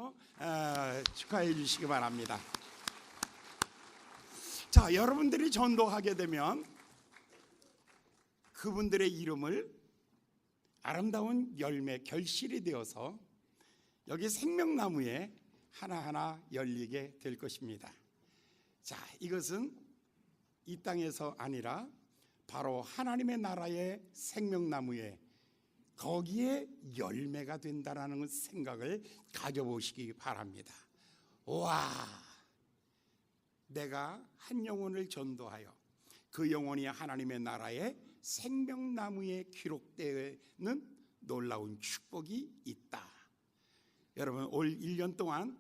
주시고 축하해 주시기 바랍니다. 자, 여러분들이 전도하게 되면 그분들의 이름을 아름다운 열매, 결실이 되어서 여기 생명나무에 하나하나 열리게 될 것입니다. 자, 이것은 이 땅에서 아니라 바로 하나님의 나라의 생명나무에 거기에 열매가 된다라는 생각을 가져보시기 바랍니다. 와, 내가 한 영혼을 전도하여 그 영혼이 하나님의 나라의 생명나무에 기록되는 놀라운 축복이 있다. 여러분, 올 1년 동안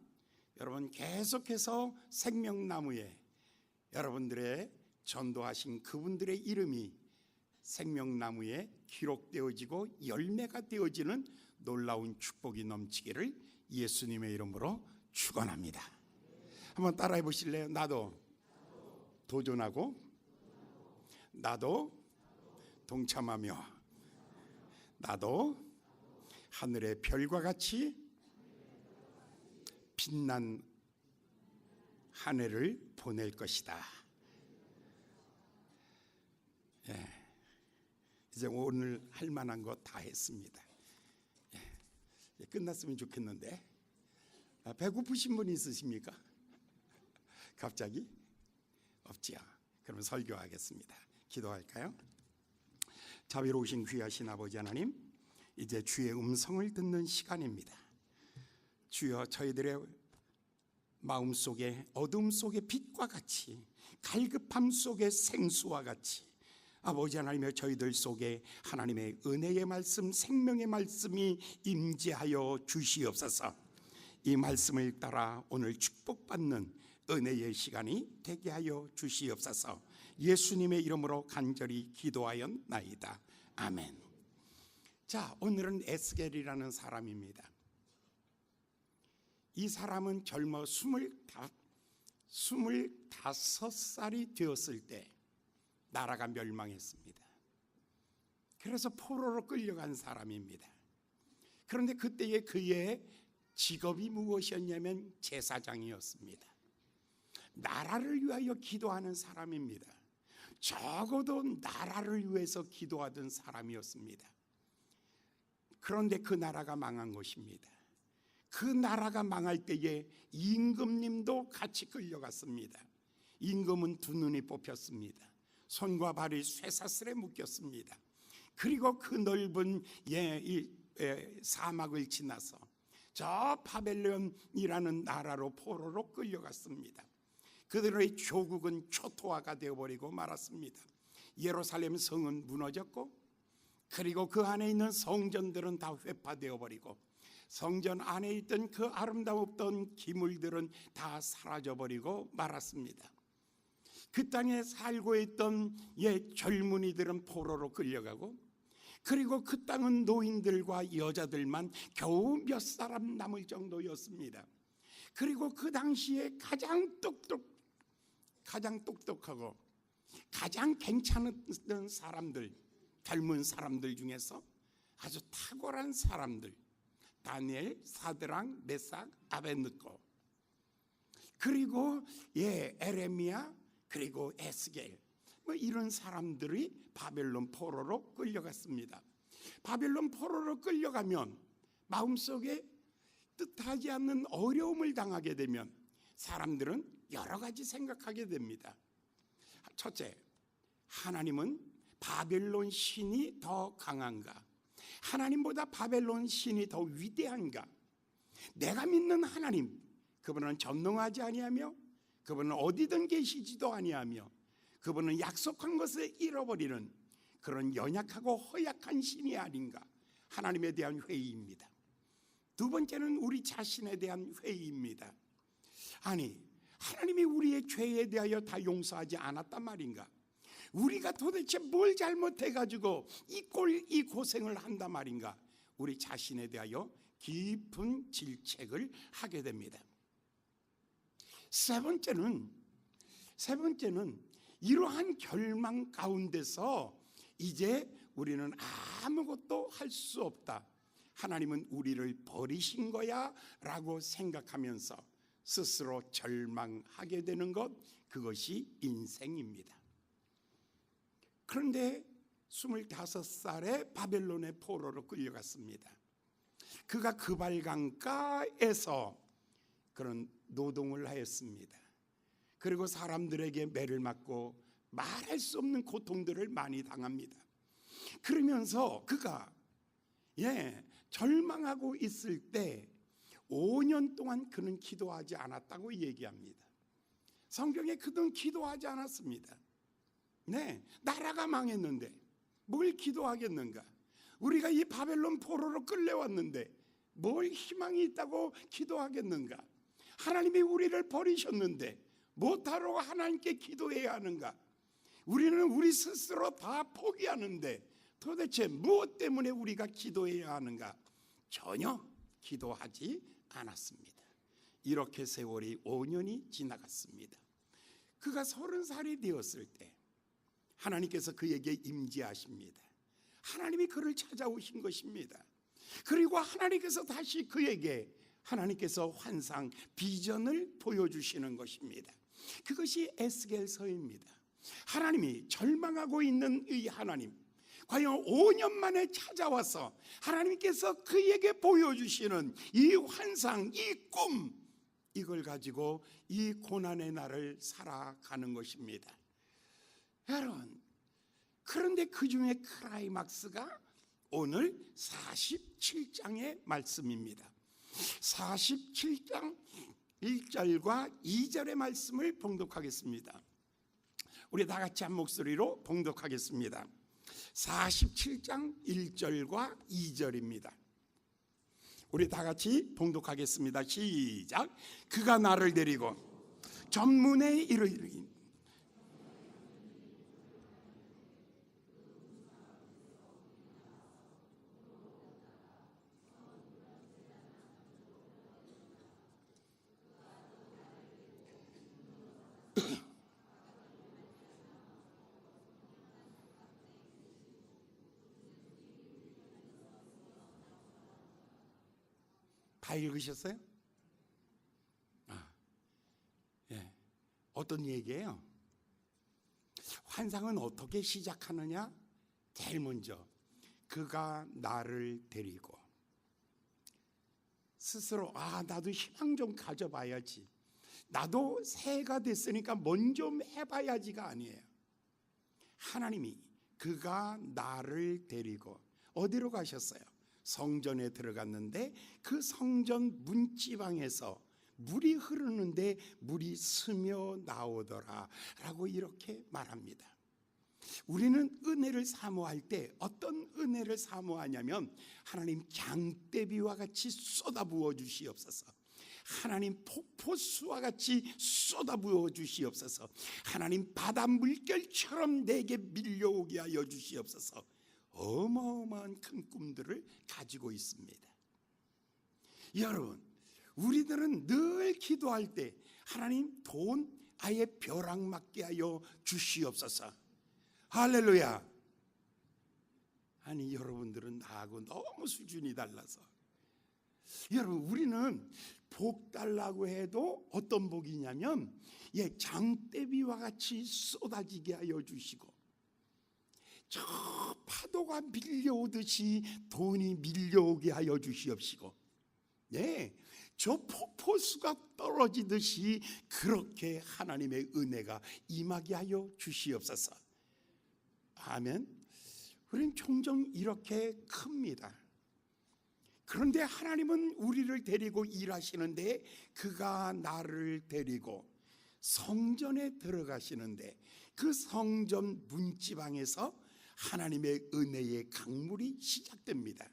여러분 계속해서 생명나무에 여러분들의 전도하신 그분들의 이름이 생명나무에 기록되어지고 열매가 되어지는 놀라운 축복이 넘치기를 예수님의 이름으로 축원합니다. 한번 따라해 보실래요? 나도 도전하고 나도 동참하며 나도 하늘의 별과 같이 빛난 한 해를 보낼 것이다. 예, 이제 오늘 할 만한 거 다 했습니다. 예, 끝났으면 좋겠는데 배고프신 분 있으십니까? 갑자기? 없지요. 그러면 설교하겠습니다. 기도할까요? 자비로우신 귀하신 아버지 하나님, 이제 주의 음성을 듣는 시간입니다. 주여, 저희들의 마음속에 어둠 속의 빛과 같이 갈급함 속의 생수와 같이 아버지 하나님의 저희들 속에 하나님의 은혜의 말씀, 생명의 말씀이 임재하여 주시옵소서. 이 말씀을 따라 오늘 축복받는 은혜의 시간이 되게 하여 주시옵소서. 예수님의 이름으로 간절히 기도하였나이다. 아멘. 자, 오늘은 에스겔이라는 사람입니다. 이 사람은 젊어 25살이 되었을 때 나라가 멸망했습니다. 그래서 포로로 끌려간 사람입니다. 그런데 그때의 그의 직업이 무엇이었냐면 제사장이었습니다. 나라를 위하여 기도하는 사람입니다. 적어도 나라를 위해서 기도하던 사람이었습니다. 그런데 그 나라가 망한 것입니다. 그 나라가 망할 때에 임금님도 같이 끌려갔습니다. 임금은 두 눈이 뽑혔습니다. 손과 발이 쇠사슬에 묶였습니다. 그리고 그 넓은 사막을 지나서 저 바벨론이라는 나라로 포로로 끌려갔습니다. 그들의 조국은 초토화가 되어버리고 말았습니다. 예루살렘 성은 무너졌고, 그리고 그 안에 있는 성전들은 다 회파되어버리고, 성전 안에 있던 그 아름다웠던 기물들은 다 사라져버리고 말았습니다. 그 땅에 살고 있던 젊은이들은 포로로 끌려가고, 그리고 그 땅은 노인들과 여자들만 겨우 몇 사람 남을 정도였습니다. 그리고 그 당시에 가장 똑똑하고 가장 괜찮은 사람들, 젊은 사람들 중에서 아주 탁월한 사람들, 다니엘, 사드랑, 메삭, 아벳느고, 그리고 에레미야, 그리고 에스겔, 이런 사람들이 바벨론 포로로 끌려갔습니다. 바벨론 포로로 끌려가면 마음속에 뜻하지 않는 어려움을 당하게 되면 사람들은 여러 가지 생각하게 됩니다. 첫째, 하나님은 바벨론 신이 더 강한가? 하나님보다 바벨론 신이 더 위대한가? 내가 믿는 하나님, 그분은 전능하지 아니하며 그분은 어디든 계시지도 아니하며 그분은 약속한 것을 잃어버리는 그런 연약하고 허약한 신이 아닌가? 하나님에 대한 회의입니다. 두 번째는 우리 자신에 대한 회의입니다. 아니, 하나님이 우리의 죄에 대하여 다 용서하지 않았단 말인가? 우리가 도대체 뭘 잘못해가지고 이 고생을 한단 말인가? 우리 자신에 대하여 깊은 질책을 하게 됩니다. 세 번째는 이러한 결망 가운데서 이제 우리는 아무것도 할 수 없다. 하나님은 우리를 버리신 거야 라고 생각하면서 스스로 절망하게 되는 것, 그것이 인생입니다. 그런데 25살에 바벨론의 포로로 끌려갔습니다. 그가 그발강가에서 그런 노동을 하였습니다. 그리고 사람들에게 매를 맞고 말할 수 없는 고통들을 많이 당합니다. 그러면서 그가 절망하고 있을 때 5년 동안 그는 기도하지 않았다고 얘기합니다. 성경에 그는 기도하지 않았습니다. 나라가 망했는데 뭘 기도하겠는가? 우리가 이 바벨론 포로로 끌려왔는데 뭘 희망이 있다고 기도하겠는가? 하나님이 우리를 버리셨는데 못하러 하나님께 기도해야 하는가? 우리는 우리 스스로 다 포기하는데 도대체 무엇 때문에 우리가 기도해야 하는가? 전혀 기도하지 않았습니다. 이렇게 세월이 5년이 지나갔습니다. 그가 30살이 되었을 때 하나님께서 그에게 임재하십니다. 하나님이 그를 찾아오신 것입니다. 그리고 하나님께서 다시 그에게 하나님께서 환상, 비전을 보여주시는 것입니다. 그것이 에스겔서입니다. 하나님이 절망하고 있는 이 하나님, 과연 5년 만에 찾아와서 하나님께서 그에게 보여주시는 이 환상, 이 꿈, 이걸 가지고 이 고난의 날을 살아가는 것입니다. 여러분, 그런데 그 중에 클라이막스가 오늘 47장의 말씀입니다. 47장 1절과 2절의 말씀을 봉독하겠습니다. 우리 다 같이 한 목소리로 봉독하겠습니다. 47장 1절과 2절입니다. 우리 다 같이 봉독하겠습니다. 시작. 그가 나를 데리고 전문에 이르니 다 읽으셨어요? 어떤 얘기예요? 환상은 어떻게 시작하느냐? 제일 먼저 그가 나를 데리고 스스로 나도 희망 좀 가져봐야지, 나도 새해가 됐으니까 먼저 좀 해봐야지가 아니에요. 하나님이 그가 나를 데리고 어디로 가셨어요? 성전에 들어갔는데 그 성전 문지방에서 물이 흐르는데 물이 스며 나오더라 라고 이렇게 말합니다. 우리는 은혜를 사모할 때 어떤 은혜를 사모하냐면, 하나님 장대비와 같이 쏟아부어 주시옵소서, 하나님 폭포수와 같이 쏟아부어 주시옵소서, 하나님 바다 물결처럼 내게 밀려오게 하여 주시옵소서, 어마어마한 큰 꿈들을 가지고 있습니다. 여러분, 우리들은 늘 기도할 때 하나님 돈 아예 벼락 맞게 하여 주시옵소서. 할렐루야. 아니, 여러분들은 나하고 너무 수준이 달라서, 여러분, 우리는 복 달라고 해도 어떤 복이냐면 장대비와 같이 쏟아지게 하여 주시고, 저 파도가 밀려오듯이 돈이 밀려오게 하여 주시옵시고, 저 폭포수가 떨어지듯이 그렇게 하나님의 은혜가 임하게 하여 주시옵소서. 아멘. 우리는 종종 이렇게 큽니다. 그런데 하나님은 우리를 데리고 일하시는데, 그가 나를 데리고 성전에 들어가시는데 그 성전 문지방에서 하나님의 은혜의 강물이 시작됩니다.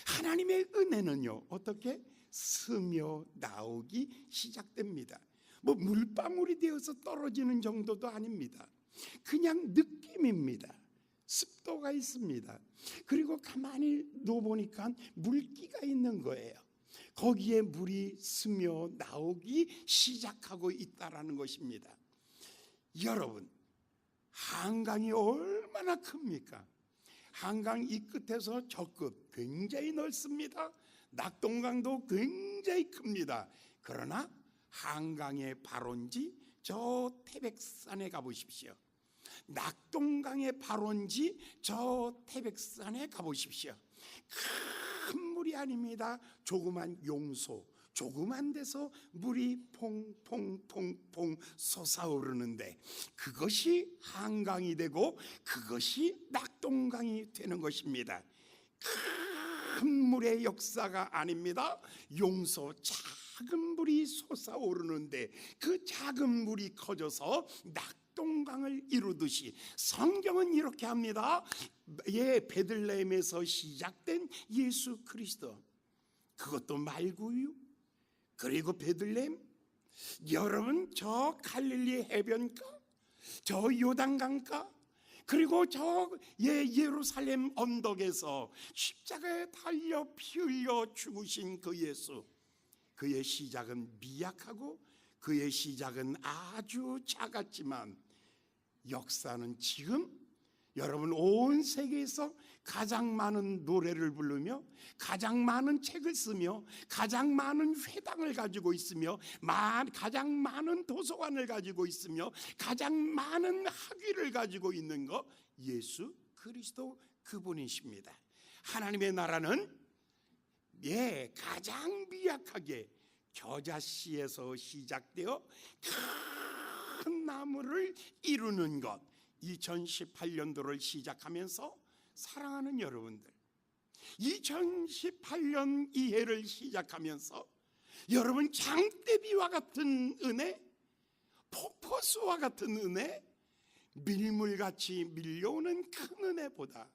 하나님의 은혜는요, 어떻게? 스며 나오기 시작됩니다. 물방울이 되어서 떨어지는 정도도 아닙니다. 그냥 느낌입니다. 습도가 있습니다. 그리고 가만히 놓아보니까 물기가 있는 거예요. 거기에 물이 스며 나오기 시작하고 있다라는 것입니다. 여러분, 한강이 얼마나 큽니까? 한강 이 끝에서 저 끝 굉장히 넓습니다. 낙동강도 굉장히 큽니다. 그러나 한강의 발원지 저 태백산에 가보십시오. 낙동강의 발원지 저 태백산에 가보십시오. 큰 물이 아닙니다. 조그만 용소, 조그만 데서 물이 퐁퐁퐁퐁 솟아오르는데 그것이 한강이 되고 그것이 낙동강이 되는 것입니다. 큰 물의 역사가 아닙니다. 용소 작은 물이 솟아오르는데 그 작은 물이 커져서 낙동강을 이루듯이 성경은 이렇게 합니다. 베들레헴에서 시작된 예수 그리스도, 그것도 말구유, 그리고 베들레헴, 여러분 저 갈릴리 해변가, 저 요단강가, 그리고 저 예루살렘 언덕에서 십자가에 달려 피 흘려 죽으신 그 예수, 그의 시작은 미약하고 그의 시작은 아주 작았지만 역사는 지금 여러분 온 세계에서 가장 많은 노래를 부르며 가장 많은 책을 쓰며 가장 많은 회당을 가지고 있으며 가장 많은 도서관을 가지고 있으며 가장 많은 학위를 가지고 있는 거 예수 그리스도 그분이십니다. 하나님의 나라는 가장 미약하게 겨자씨에서 시작되어 큰 나무를 이루는 것, 2018년도를 시작하면서 사랑하는 여러분들, 2018년 이 해를 시작하면서 여러분 장대비와 같은 은혜, 폭포수와 같은 은혜, 밀물같이 밀려오는 큰 은혜보다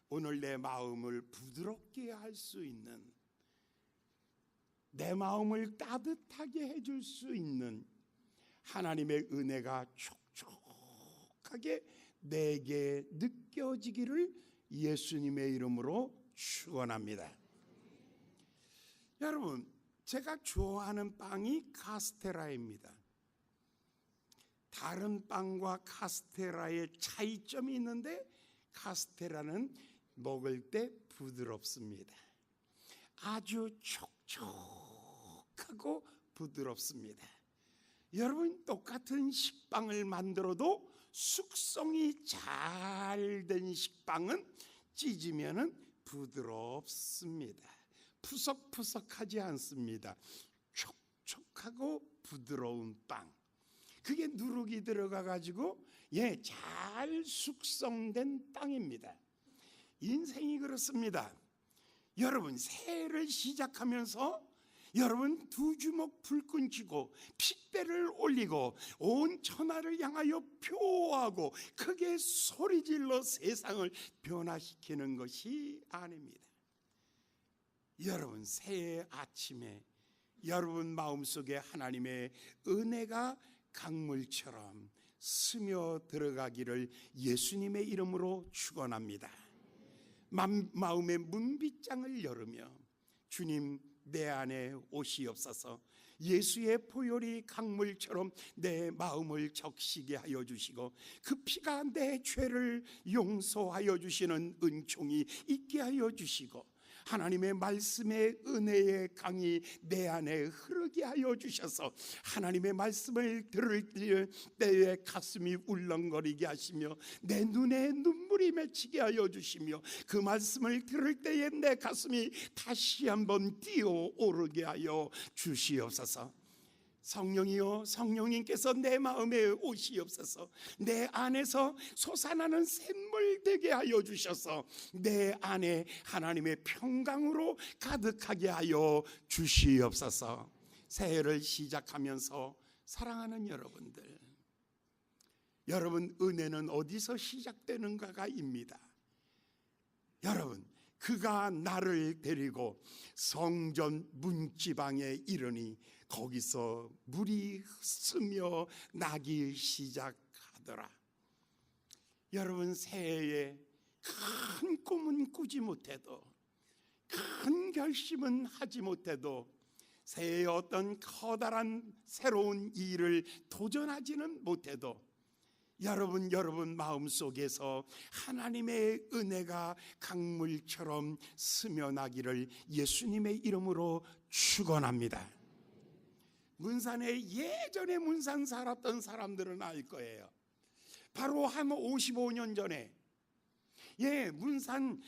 오늘 내 마음을 부드럽게 할 수 있는, 내 마음을 따뜻하게 해줄 수 있는 하나님의 은혜가 촉촉하게 내게 느껴지기를 예수님의 이름으로 축원합니다. 여러분, 제가 좋아하는 빵이 카스테라입니다. 다른 빵과 카스테라의 차이점이 있는데 카스테라는 먹을 때 부드럽습니다. 아주 촉촉하고 부드럽습니다. 여러분, 똑같은 식빵을 만들어도 숙성이 잘 된 식빵은 찢으면 부드럽습니다. 푸석푸석하지 않습니다. 촉촉하고 부드러운 빵, 그게 누룩이 들어가 가지고 잘 숙성된 빵입니다. 인생이 그렇습니다. 여러분, 새해를 시작하면서 여러분 두 주먹 불끈 쥐고 핏대를 올리고 온 천하를 향하여 표하고 크게 소리질러 세상을 변화시키는 것이 아닙니다. 여러분 새해 아침에 여러분 마음속에 하나님의 은혜가 강물처럼 스며 들어가기를 예수님의 이름으로 축원합니다. 마음의 문빗장을 열으며 주님 내 안에 오시옵소서. 예수의 보혈이 강물처럼 내 마음을 적시게 하여 주시고 그 피가 내 죄를 용서하여 주시는 은총이 있게 하여 주시고 하나님의 말씀의 은혜의 강이 내 안에 흐르게 하여 주셔서 하나님의 말씀을 들을 때에 가슴이 울렁거리게 하시며 내 눈에 눈물이 맺히게 하여 주시며 그 말씀을 들을 때에 내 가슴이 다시 한번 뛰어오르게 하여 주시옵소서. 성령이여, 성령님께서 내 마음에 오시옵소서. 내 안에서 솟아나는 샘물 되게 하여 주셔서 내 안에 하나님의 평강으로 가득하게 하여 주시옵소서. 새해를 시작하면서 사랑하는 여러분들, 여러분 은혜는 어디서 시작되는가가입니다. 여러분, 그가 나를 데리고 성전 문지방에 이르니 거기서 물이 스며 나기 시작하더라. 여러분 새해에 큰 꿈은 꾸지 못해도, 큰 결심은 하지 못해도, 새해에 어떤 커다란 새로운 일을 도전하지는 못해도 여러분 마음속에서 하나님의 은혜가 강물처럼 스며나기를 예수님의 이름으로 축원합니다. 문산에 예전에 문산 살았던 사람들은 알 거예요. 바로 한 55년 전에 문산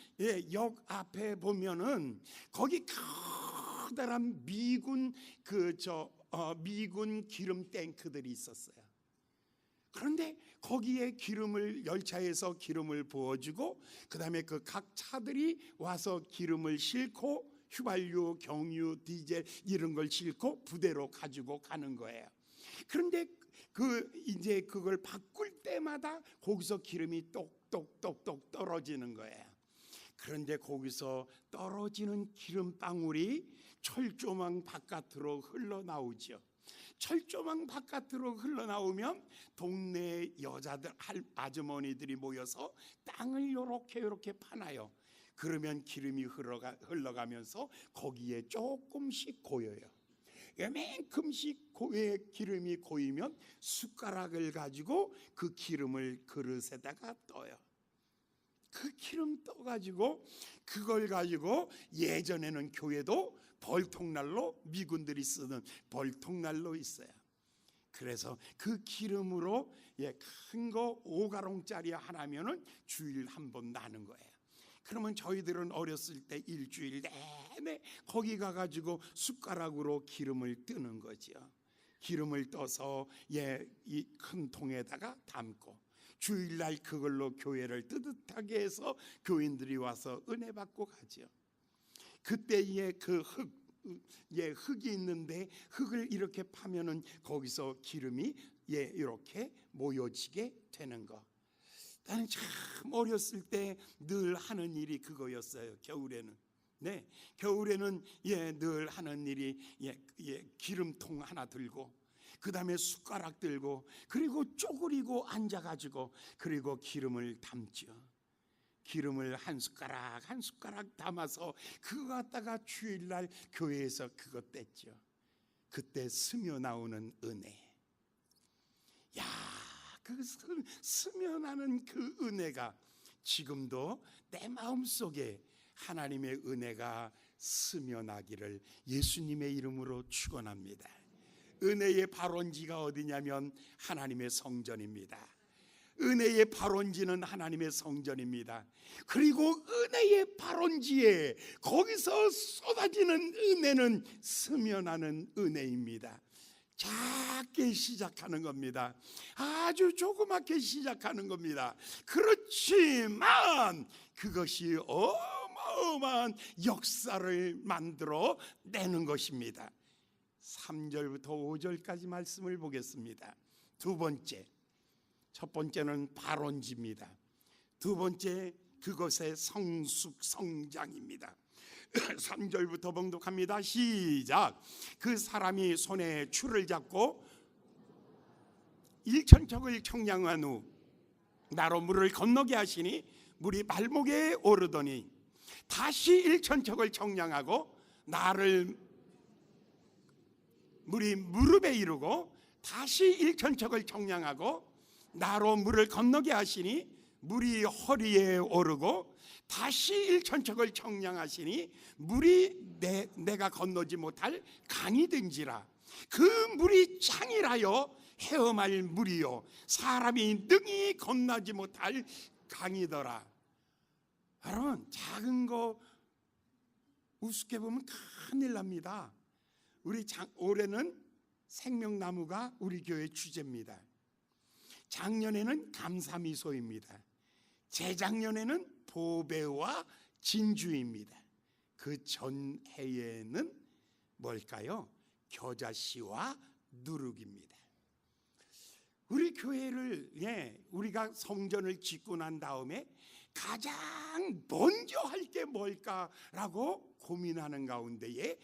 역 앞에 보면은 거기 커다란 미군 미군 기름 탱크들이 있었어요. 그런데 거기에 열차에서 기름을 부어주고 그다음에 그 각 차들이 와서 기름을 싣고 휘발유, 경유, 디젤 이런 걸 싣고 부대로 가지고 가는 거예요. 그런데 이제 그걸 바꿀 때마다 거기서 기름이 똑똑똑똑 떨어지는 거예요. 그런데 거기서 떨어지는 기름방울이 철조망 바깥으로 흘러나오죠. 철조망 바깥으로 흘러나오면 동네 여자들, 아주머니들이 모여서 땅을 요렇게 파나요. 그러면 기름이 흘러가면서 거기에 조금씩 고여요. 이만큼씩 기름이 고이면 숟가락을 가지고 그 기름을 그릇에다가 떠요. 그 기름 떠가지고 그걸 가지고 예전에는 교회도 벌통난로, 미군들이 쓰는 벌통난로 있어요. 그래서 그 기름으로 큰 거 5가롱짜리 하나면은 주일 한 번 나는 거예요. 그러면 저희들은 어렸을 때 일주일 내내 거기 가가지고 숟가락으로 기름을 뜨는 거죠. 기름을 떠서 이 큰 통에다가 담고 주일날 그걸로 교회를 뜨뜻하게 해서 교인들이 와서 은혜 받고 가죠. 그때에 흙이 있는데 흙을 이렇게 파면은 거기서 기름이 이렇게 모여지게 되는 거. 나는 참 어렸을 때 늘 하는 일이 그거였어요. 겨울에는 겨울에는 늘 하는 일이 기름통 하나 들고 그 다음에 숟가락 들고 그리고 쪼그리고 앉아가지고 그리고 기름을 담죠. 기름을 한 숟가락 한 숟가락 담아서 그거 갖다가 주일날 교회에서 그거 뗐죠. 그때 스며 나오는 은혜. 그 스며나는 그 은혜가 지금도 내 마음속에 하나님의 은혜가 스며나기를 예수님의 이름으로 축원합니다. 은혜의 발원지가 어디냐면 하나님의 성전입니다. 은혜의 발원지는 하나님의 성전입니다. 그리고 은혜의 발원지에 거기서 쏟아지는 은혜는 스며나는 은혜입니다. 작게 시작하는 겁니다. 아주 조그맣게 시작하는 겁니다. 그렇지만 그것이 어마어마한 역사를 만들어 내는 것입니다. 3절부터 5절까지 말씀을 보겠습니다. 두 번째, 첫 번째는 발원지입니다. 두 번째, 그것의 성숙성장입니다. 3절부터 봉독합니다. 시작. 그 사람이 손에 줄을 잡고 1천척을 청량한 후 나로 물을 건너게 하시니 물이 발목에 오르더니 다시 1천척을 청량하고 물이 무릎에 이르고 다시 1천척을 청량하고 나로 물을 건너게 하시니 물이 허리에 오르고 다시 1천척을 청량하시니 물이 내가 건너지 못할 강이 된지라. 그 물이 창이라여 헤엄할 물이요 사람이 능히 건너지 못할 강이더라. 여러분, 작은 거 우습게 보면 큰일 납니다. 올해는 생명나무가 우리 교회 주제입니다. 작년에는 감사미소입니다. 재작년에는 보배와 진주입니다. 그 전해에는 뭘까요? 겨자씨와 누룩입니다. 우리 교회를 우리가 성전을 짓고 난 다음에 가장 먼저 할 게 뭘까라고 고민하는 가운데에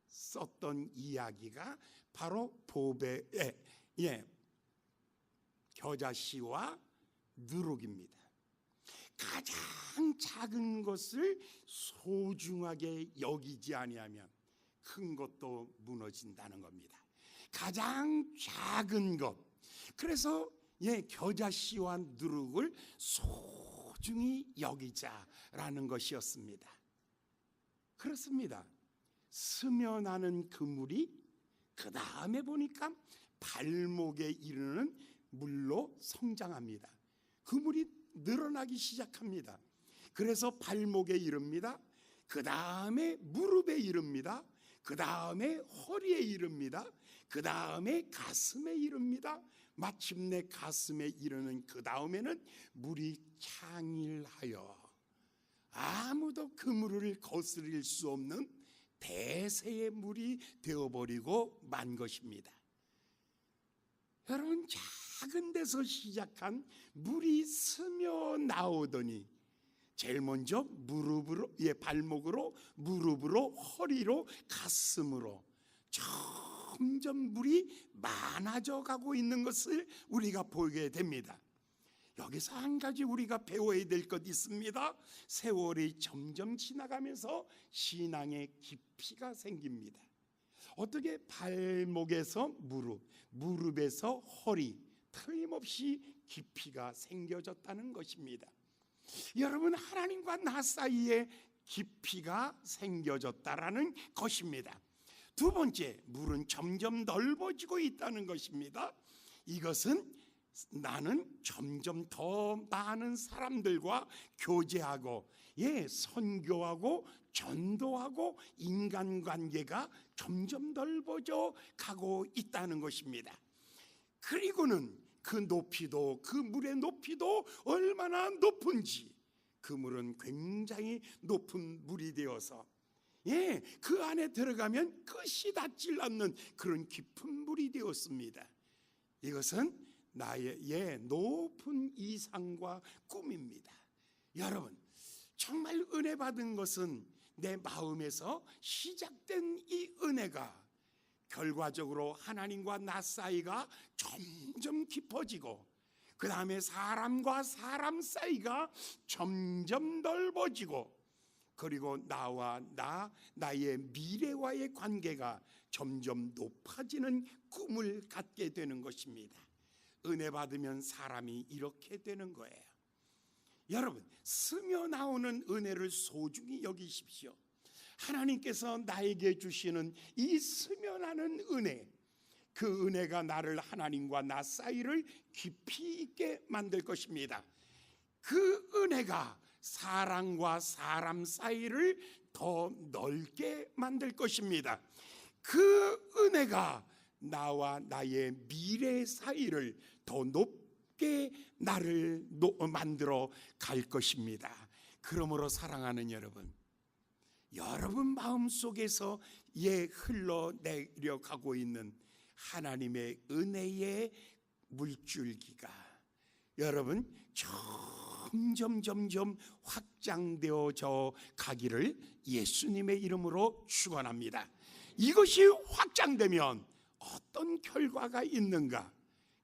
썼던 이야기가 바로 보배의 겨자씨와 누룩입니다. 가장 작은 것을 소중하게 여기지 아니하면 큰 것도 무너진다는 겁니다. 가장 작은 것. 그래서 겨자씨와 누룩을 소중히 여기자라는 것이었습니다. 그렇습니다. 스며나는 그 물이 그 다음에 보니까 발목에 이르는 물로 성장합니다. 그 물이 늘어나기 시작합니다. 그래서 발목에 이릅니다. 그 다음에 무릎에 이릅니다. 그 다음에 허리에 이릅니다. 그 다음에 가슴에 이릅니다. 마침내 가슴에 이르는 그 다음에는 물이 창일하여 아무도 그 물을 거스릴 수 없는 대세의 물이 되어버리고 만 것입니다. 여러분, 작은 데서 시작한 물이 스며 나오더니 제일 먼저 무릎으로, 발목으로, 무릎으로, 허리로, 가슴으로 점점 물이 많아져 가고 있는 것을 우리가 보게 됩니다. 여기서 한 가지 우리가 배워야 될 것 있습니다. 세월이 점점 지나가면서 신앙의 깊이가 생깁니다. 어떻게 발목에서 무릎, 무릎에서 허리, 틀림없이 깊이가 생겨졌다는 것입니다. 여러분, 하나님과 나 사이에 깊이가 생겨졌다라는 것입니다. 두 번째, 물은 점점 넓어지고 있다는 것입니다. 이것은 나는 점점 더 많은 사람들과 교제하고 선교하고 전도하고 인간관계가 점점 넓어져 가고 있다는 것입니다. 그리고는 그 높이도, 그 물의 높이도 얼마나 높은지, 그 물은 굉장히 높은 물이 되어서 그 안에 들어가면 끝이 닿질 않는 그런 깊은 물이 되었습니다. 이것은 나의 높은 이상과 꿈입니다. 여러분, 정말 은혜 받은 것은 내 마음에서 시작된 이 은혜가 결과적으로 하나님과 나 사이가 점점 깊어지고, 그 다음에 사람과 사람 사이가 점점 넓어지고, 그리고 나와 나의 미래와의 관계가 점점 높아지는 꿈을 갖게 되는 것입니다. 은혜 받으면 사람이 이렇게 되는 거예요. 여러분, 스며 나오는 은혜를 소중히 여기십시오. 하나님께서 나에게 주시는 이 스며나는 은혜, 그 은혜가 나를 하나님과 나 사이를 깊이 있게 만들 것입니다. 그 은혜가 사람과 사람 사이를 더 넓게 만들 것입니다. 그 은혜가 나와 나의 미래 사이를 더 높게 나를 만들어 갈 것입니다. 그러므로 사랑하는 여러분, 여러분 마음속에서 흘러내려가고 있는 하나님의 은혜의 물줄기가 여러분 점점 확장되어져 가기를 예수님의 이름으로 축원합니다. 이것이 확장되면 어떤 결과가 있는가?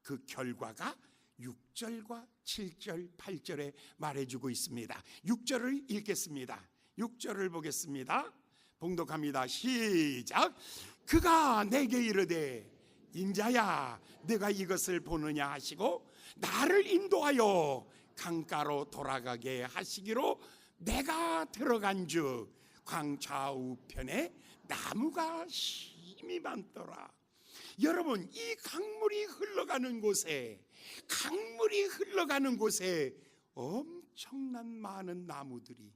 그 결과가 6절과 7절, 8절에 말해주고 있습니다. 6절을 읽겠습니다. 6절을 보겠습니다. 봉독합니다. 시작. 그가 내게 이르되 인자야, 내가 이것을 보느냐 하시고 나를 인도하여 강가로 돌아가게 하시기로 내가 들어간즉 광 좌우편에 나무가 심이 많더라. 여러분, 이 강물이 흘러가는 곳에 엄청난 많은 나무들이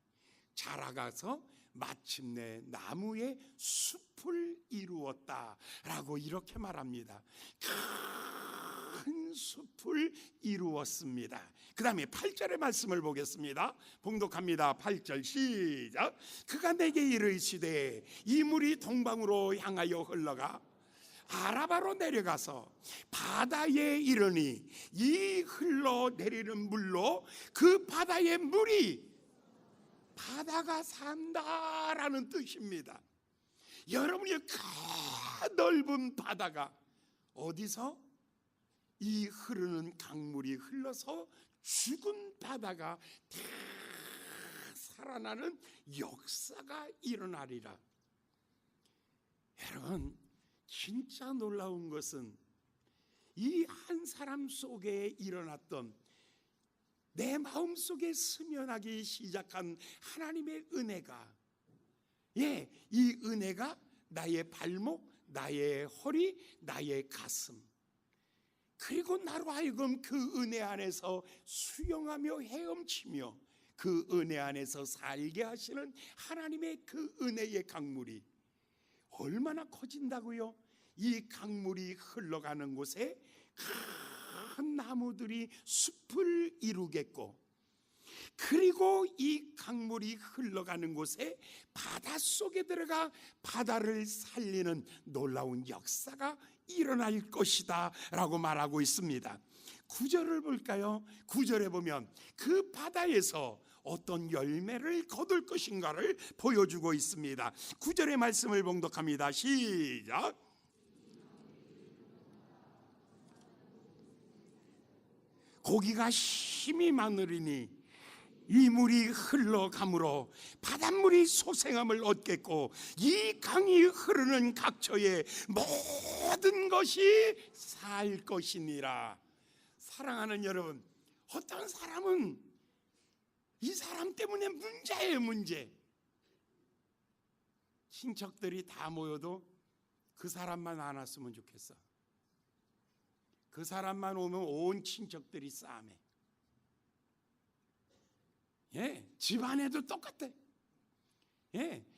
자라가서 마침내 나무의 숲을 이루었다라고 이렇게 말합니다. 큰 숲을 이루었습니다. 그 다음에 8절의 말씀을 보겠습니다. 봉독합니다. 8절 시작. 그가 내게 이르시되 이 물이 동방으로 향하여 흘러가 아라바로 내려가서 바다에 이르니 이 흘러내리는 물로 그 바다의 물이, 바다가 산다라는 뜻입니다. 여러분이 그 넓은 바다가 어디서? 이 흐르는 강물이 흘러서 죽은 바다가 다 살아나는 역사가 일어나리라. 여러분, 진짜 놀라운 것은 이 한 사람 속에 일어났던 내 마음속에 스며나기 시작한 하나님의 은혜가, 이 은혜가 나의 발목, 나의 허리, 나의 가슴, 그리고 나로 하여금 그 은혜 안에서 수영하며 헤엄치며 그 은혜 안에서 살게 하시는 하나님의 그 은혜의 강물이 얼마나 커진다고요? 이 강물이 흘러가는 곳에 큰 나무들이 숲을 이루겠고, 그리고 이 강물이 흘러가는 곳에 바닷속에 들어가 바다를 살리는 놀라운 역사가 일어날 것이다 라고 말하고 있습니다. 9절을 볼까요? 9절에 보면 그 바다에서 어떤 열매를 거둘 것인가를 보여주고 있습니다. 9절의 말씀을 봉독합니다. 시작. 고기가 힘이 많으리니 이 물이 흘러가므로 바닷물이 소생함을 얻겠고 이 강이 흐르는 각처에 모든 것이 살 것이니라. 사랑하는 여러분, 어떤 사람은 이 사람 때문에 문제예요, 문제. 친척들이 다 모여도 그 사람만 안 왔으면 좋겠어. 그 사람만 오면 온 친척들이 싸움해. 집안에도 똑같아.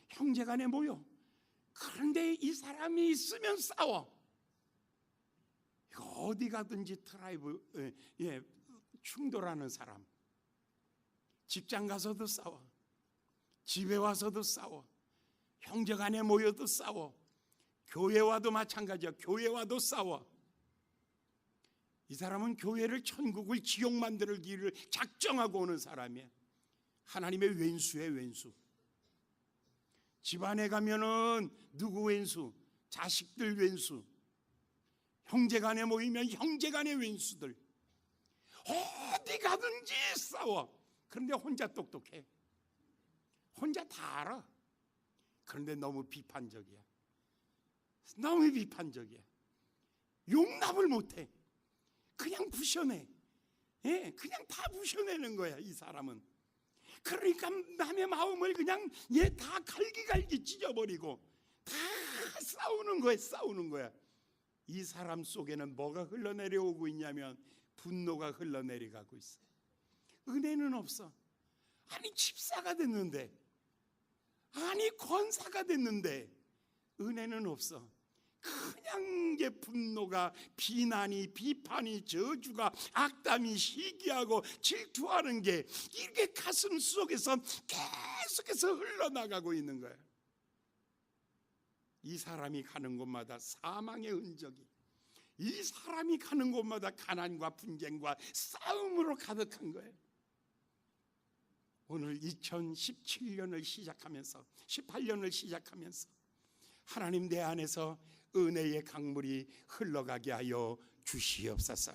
형제간에 모여. 그런데 이 사람이 있으면 싸워. 어디 가든지 충돌하는 사람. 직장 가서도 싸워. 집에 와서도 싸워. 형제간에 모여도 싸워. 교회 와도 마찬가지야. 교회 와도 싸워. 이 사람은 교회를 천국을 지옥 만들기를 작정하고 오는 사람이야. 하나님의 왼수의 왼수. 집안에 가면은 누구 왼수? 자식들 왼수. 형제간에 모이면 형제간의 왼수들. 어디 가든지 싸워. 그런데 혼자 똑똑해. 혼자 다 알아. 그런데 너무 비판적이야. 너무 비판적이야. 용납을 못해. 그냥 부셔내. 그냥 다 부셔내는 거야, 이 사람은. 그러니까 남의 마음을 그냥 다 갈기갈기 찢어버리고 다 싸우는 거야, 싸우는 거야. 이 사람 속에는 뭐가 흘러내려오고 있냐면 분노가 흘러내려가고 있어. 은혜는 없어. 아니 집사가 됐는데, 아니 권사가 됐는데 은혜는 없어. 그냥 이게 분노가, 비난이, 비판이, 저주가, 악담이, 시기하고 질투하는 게 이렇게 가슴 속에서 계속해서 흘러나가고 있는 거예요. 이 사람이 가는 곳마다 사망의 흔적이, 이 사람이 가는 곳마다 가난과 분쟁과 싸움으로 가득한 거예요. 오늘 2017년을 시작하면서, 18년을 시작하면서 하나님 내 안에서 은혜의 강물이 흘러가게 하여 주시옵소서.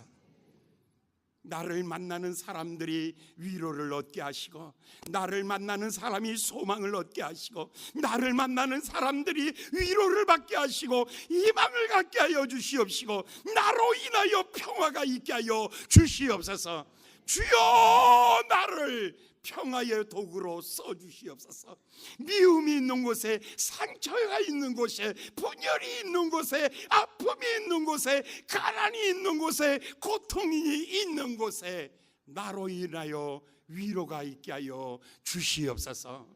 나를 만나는 사람들이 위로를 얻게 하시고, 나를 만나는 사람이 소망을 얻게 하시고, 나를 만나는 사람들이 위로를 받게 하시고 희망을 갖게 하여 주시옵시고, 나로 인하여 평화가 있게 하여 주시옵소서. 주여, 나를 평화의 도구로 써주시옵소서. 미움이 있는 곳에, 상처가 있는 곳에, 분열이 있는 곳에, 아픔이 있는 곳에, 가난이 있는 곳에, 고통이 있는 곳에 나로 인하여 위로가 있게 하여 주시옵소서.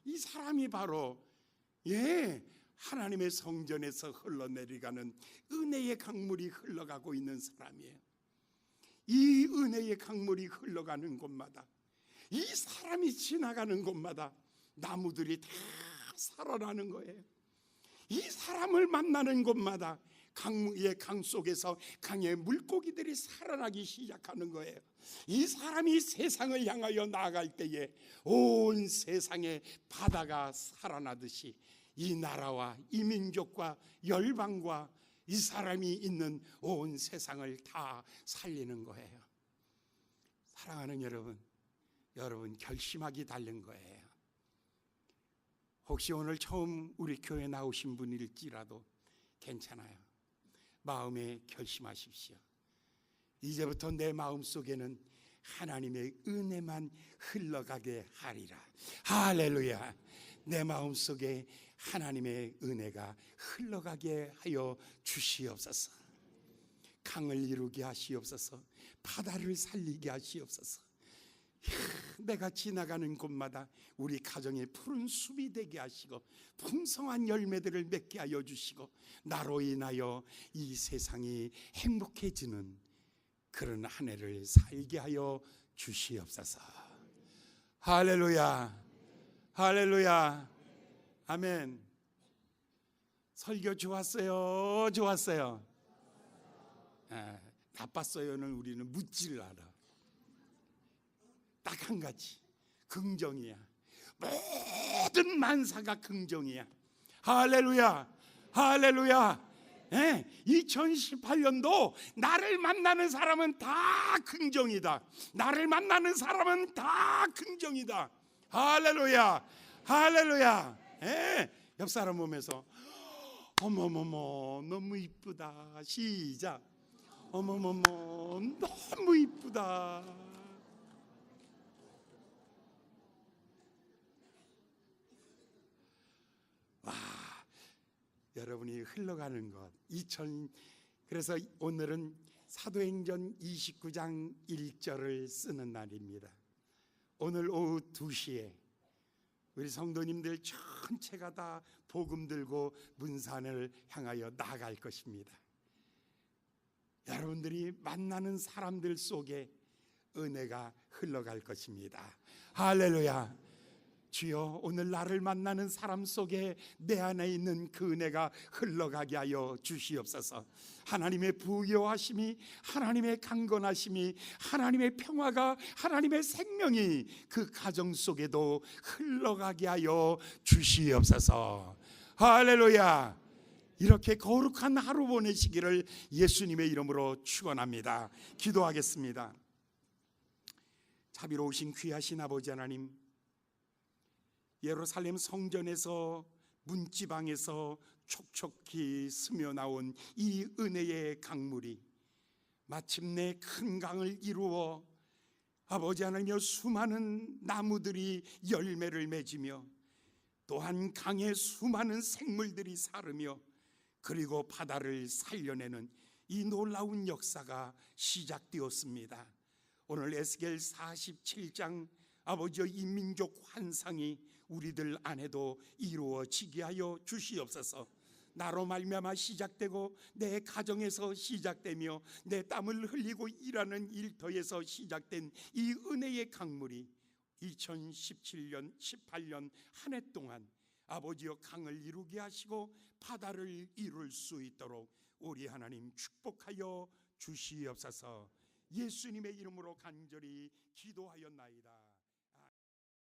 이 사람이 바로 하나님의 성전에서 흘러내려가는 은혜의 강물이 흘러가고 있는 사람이에요. 이 은혜의 강물이 흘러가는 곳마다, 이 사람이 지나가는 곳마다 나무들이 다 살아나는 거예요. 이 사람을 만나는 곳마다 강 속에서 강의 물고기들이 살아나기 시작하는 거예요. 이 사람이 세상을 향하여 나아갈 때에 온 세상에 바다가 살아나듯이 이 나라와 이 민족과 열방과 이 사람이 있는 온 세상을 다 살리는 거예요. 사랑하는 여러분 결심하기 다른 거예요. 혹시 오늘 처음 우리 교회 나오신 분일지라도 괜찮아요. 마음에 결심하십시오. 이제부터 내 마음속에는 하나님의 은혜만 흘러가게 하리라. 할렐루야. 내 마음속에 하나님의 은혜가 흘러가게 하여 주시옵소서. 강을 이루게 하시옵소서. 바다를 살리게 하시옵소서. 내가 지나가는 곳마다 우리 가정의 푸른 숲이 되게 하시고 풍성한 열매들을 맺게 하여 주시고 나로 인하여 이 세상이 행복해지는 그런 한 해를 살게 하여 주시옵소서. 할렐루야. 할렐루야. 아멘. 설교 좋았어요? 좋았어요? 나빴어요는 우리는 묻지를 않아. 딱 한 가지, 긍정이야. 모든 만사가 긍정이야. 할렐루야. 할렐루야. 2018년도 나를 만나는 사람은 다 긍정이다. 나를 만나는 사람은 다 긍정이다. 할렐루야. 할렐루야. 옆 사람 보면서 어머머머 너무 이쁘다. 시작. 어머머머 너무 이쁘다. 와, 여러분이 흘러가는 것. 그래서 오늘은 사도행전 29장 1절을 쓰는 날입니다. 오늘 오후 2시에 우리 성도님들 전체가 다 복음 들고 문산을 향하여 나아갈 것입니다. 여러분들이 만나는 사람들 속에 은혜가 흘러갈 것입니다. 할렐루야. 주여, 오늘 나를 만나는 사람 속에 내 안에 있는 그 은혜가 흘러가게 하여 주시옵소서. 하나님의 부요하심이, 하나님의 강건하심이, 하나님의 평화가, 하나님의 생명이 그 가정 속에도 흘러가게 하여 주시옵소서. 할렐루야. 이렇게 거룩한 하루 보내시기를 예수님의 이름으로 축원합니다. 기도하겠습니다. 자비로우신 귀하신 아버지 하나님, 예루살렘 성전에서 문지방에서 촉촉히 스며 나온 이 은혜의 강물이 마침내 큰 강을 이루어 아버지 하나님여 수많은 나무들이 열매를 맺으며 또한 강에 수많은 생물들이 사르며 그리고 바다를 살려내는 이 놀라운 역사가 시작되었습니다. 오늘 에스겔 47장 아버지여 이 민족 환상이 우리들 안에도 이루어지게 하여 주시옵소서. 나로 말미암아 시작되고 내 가정에서 시작되며 내 땀을 흘리고 일하는 일터에서 시작된 이 은혜의 강물이 2017년 18년 한 해 동안 아버지여 강을 이루게 하시고 바다를 이룰 수 있도록 우리 하나님 축복하여 주시옵소서. 예수님의 이름으로 간절히 기도하였나이다.